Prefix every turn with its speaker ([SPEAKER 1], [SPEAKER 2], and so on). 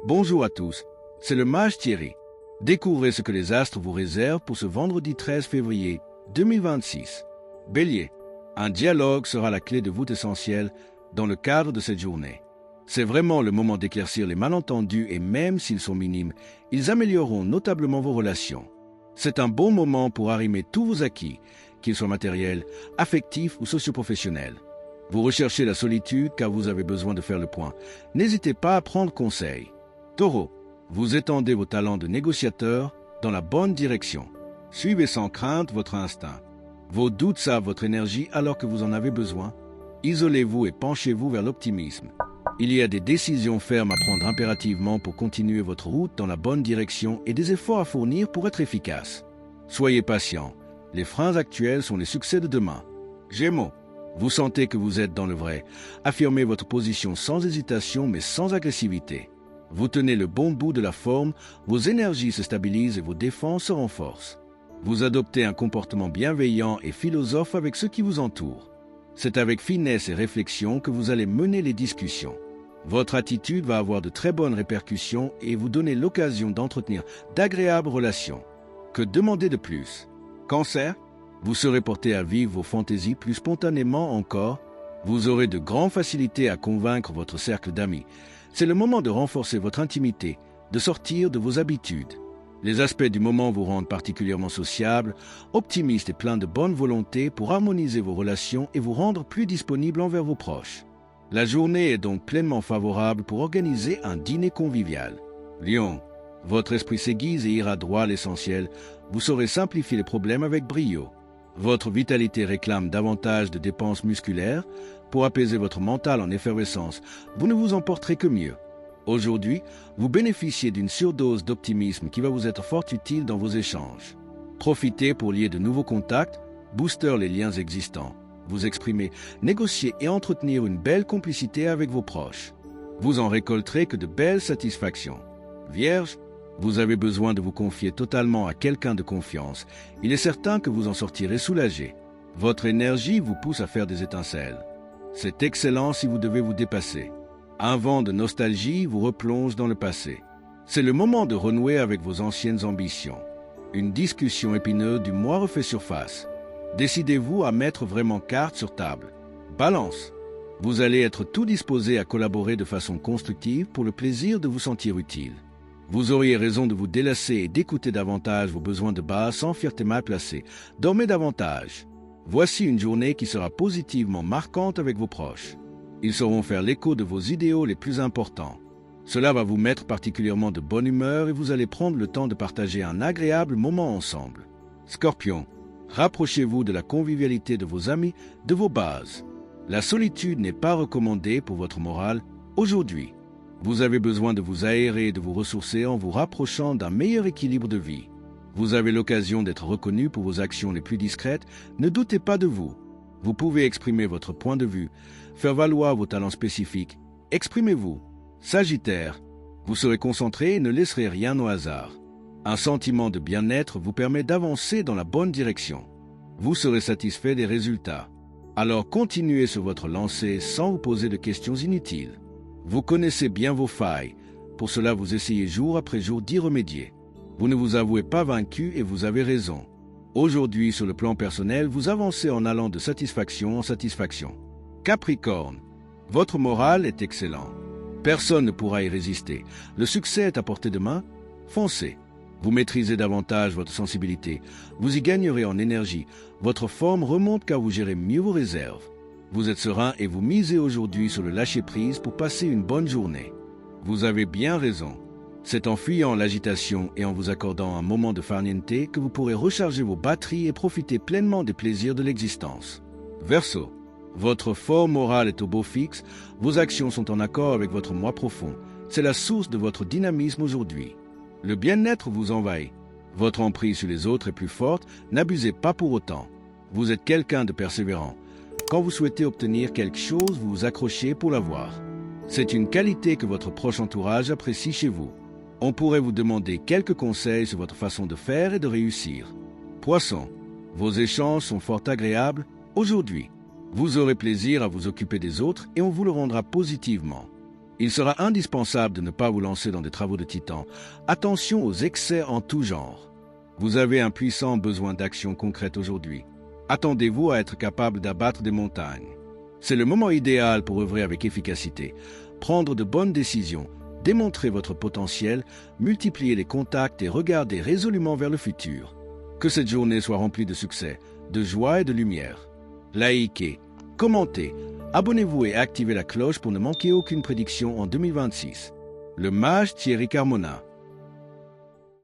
[SPEAKER 1] Bonjour à tous, c'est le mage Thierry. Découvrez ce que les astres vous réservent pour ce vendredi 13 février 2026. Bélier, un dialogue sera la clé de voûte essentielle dans le cadre de cette journée. C'est vraiment le moment d'éclaircir les malentendus et même s'ils sont minimes, ils amélioreront notablement vos relations. C'est un bon moment pour arrimer tous vos acquis, qu'ils soient matériels, affectifs ou socioprofessionnels. Vous recherchez la solitude car vous avez besoin de faire le point. N'hésitez pas à prendre conseil. Taureau, vous étendez vos talents de négociateur dans la bonne direction. Suivez sans crainte votre instinct. Vos doutes savent votre énergie alors que vous en avez besoin. Isolez-vous et penchez-vous vers l'optimisme. Il y a des décisions fermes à prendre impérativement pour continuer votre route dans la bonne direction et des efforts à fournir pour être efficace. Soyez patient. Les freins actuels sont les succès de demain. Gémeaux, vous sentez que vous êtes dans le vrai. Affirmez votre position sans hésitation mais sans agressivité. Vous tenez le bon bout de la forme, vos énergies se stabilisent et vos défenses se renforcent. Vous adoptez un comportement bienveillant et philosophe avec ceux qui vous entourent. C'est avec finesse et réflexion que vous allez mener les discussions. Votre attitude va avoir de très bonnes répercussions et vous donner l'occasion d'entretenir d'agréables relations. Que demander de plus? Cancer, vous serez porté à vivre vos fantaisies plus spontanément encore. Vous aurez de grandes facilités à convaincre votre cercle d'amis. C'est le moment de renforcer votre intimité, de sortir de vos habitudes. Les aspects du moment vous rendent particulièrement sociable, optimiste et plein de bonne volonté pour harmoniser vos relations et vous rendre plus disponible envers vos proches. La journée est donc pleinement favorable pour organiser un dîner convivial. Lion, votre esprit s'aiguise et ira droit à l'essentiel. Vous saurez simplifier les problèmes avec brio. Votre vitalité réclame davantage de dépenses musculaires. Pour apaiser votre mental en effervescence, vous ne vous en porterez que mieux. Aujourd'hui, vous bénéficiez d'une surdose d'optimisme qui va vous être fort utile dans vos échanges. Profitez pour lier de nouveaux contacts, booster les liens existants. Vous exprimer, négocier et entretenir une belle complicité avec vos proches. Vous en récolterez que de belles satisfactions. Vierge, vous avez besoin de vous confier totalement à quelqu'un de confiance. Il est certain que vous en sortirez soulagé. Votre énergie vous pousse à faire des étincelles. C'est excellent si vous devez vous dépasser. Un vent de nostalgie vous replonge dans le passé. C'est le moment de renouer avec vos anciennes ambitions. Une discussion épineuse du mois refait surface. Décidez-vous à mettre vraiment carte sur table. Balance, vous allez être tout disposé à collaborer de façon constructive pour le plaisir de vous sentir utile. Vous auriez raison de vous délasser et d'écouter davantage vos besoins de base sans fierté mal placée. Dormez davantage. Voici une journée qui sera positivement marquante avec vos proches. Ils sauront faire l'écho de vos idéaux les plus importants. Cela va vous mettre particulièrement de bonne humeur et vous allez prendre le temps de partager un agréable moment ensemble. Scorpion, rapprochez-vous de la convivialité de vos amis, de vos bases. La solitude n'est pas recommandée pour votre morale aujourd'hui. Vous avez besoin de vous aérer et de vous ressourcer en vous rapprochant d'un meilleur équilibre de vie. Vous avez l'occasion d'être reconnu pour vos actions les plus discrètes, ne doutez pas de vous. Vous pouvez exprimer votre point de vue, faire valoir vos talents spécifiques. Exprimez-vous. Sagittaire, vous serez concentré et ne laisserez rien au hasard. Un sentiment de bien-être vous permet d'avancer dans la bonne direction. Vous serez satisfait des résultats. Alors continuez sur votre lancée sans vous poser de questions inutiles. Vous connaissez bien vos failles. Pour cela, vous essayez jour après jour d'y remédier. Vous ne vous avouez pas vaincu et vous avez raison. Aujourd'hui, sur le plan personnel, vous avancez en allant de satisfaction en satisfaction. Capricorne, votre morale est excellent. Personne ne pourra y résister. Le succès est à portée de main. Foncez. Vous maîtrisez davantage votre sensibilité. Vous y gagnerez en énergie. Votre forme remonte car vous gérez mieux vos réserves. Vous êtes serein et vous misez aujourd'hui sur le lâcher-prise pour passer une bonne journée. Vous avez bien raison. C'est en fuyant l'agitation et en vous accordant un moment de farniente que vous pourrez recharger vos batteries et profiter pleinement des plaisirs de l'existence. Verseau, votre forme morale est au beau fixe, vos actions sont en accord avec votre moi profond. C'est la source de votre dynamisme aujourd'hui. Le bien-être vous envahit. Votre emprise sur les autres est plus forte, n'abusez pas pour autant. Vous êtes quelqu'un de persévérant. Quand vous souhaitez obtenir quelque chose, vous vous accrochez pour l'avoir. C'est une qualité que votre proche entourage apprécie chez vous. On pourrait vous demander quelques conseils sur votre façon de faire et de réussir. Poisson, vos échanges sont fort agréables aujourd'hui. Vous aurez plaisir à vous occuper des autres et on vous le rendra positivement. Il sera indispensable de ne pas vous lancer dans des travaux de titan. Attention aux excès en tout genre. Vous avez un puissant besoin d'action concrète aujourd'hui. Attendez-vous à être capable d'abattre des montagnes. C'est le moment idéal pour œuvrer avec efficacité, prendre de bonnes décisions, démontrer votre potentiel, multiplier les contacts et regarder résolument vers le futur. Que cette journée soit remplie de succès, de joie et de lumière. Likez, commentez, abonnez-vous et activez la cloche pour ne manquer aucune prédiction en 2026. Le mage Thierry Carmona.